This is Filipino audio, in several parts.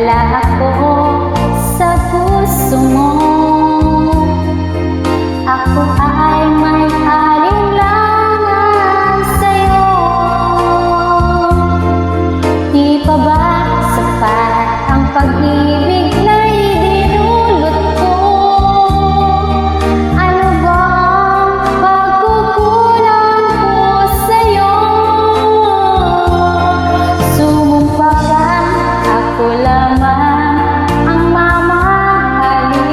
pala ako sa puso mo. Ako ay may alinlangan sa'yo. Di pa ba sapat ang pag-ibig na idinulot ko? Ano ba ang pagkukulang ko sa'yo? Sumumpa ka, ako lamang ang mamahalin.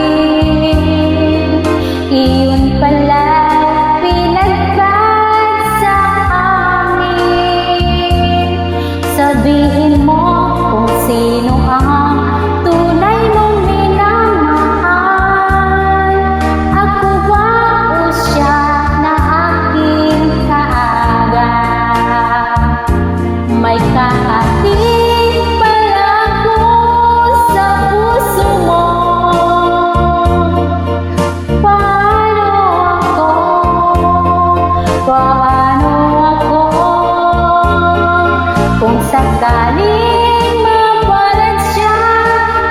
Iyon pala'y pinagkat sa amin. Sabihin mo kung sino ang tunay mong minamahal. Ako ba o siya na aking kaagad? May kaating pala ako sa puso mo. Paano ako kung sakaling mapalad siya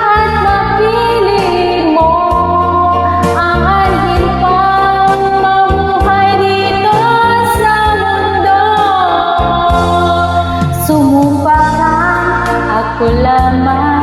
at mapili mo ang anhin pang mabuhay dito sa mundo? Sumumpa ka, ako lamang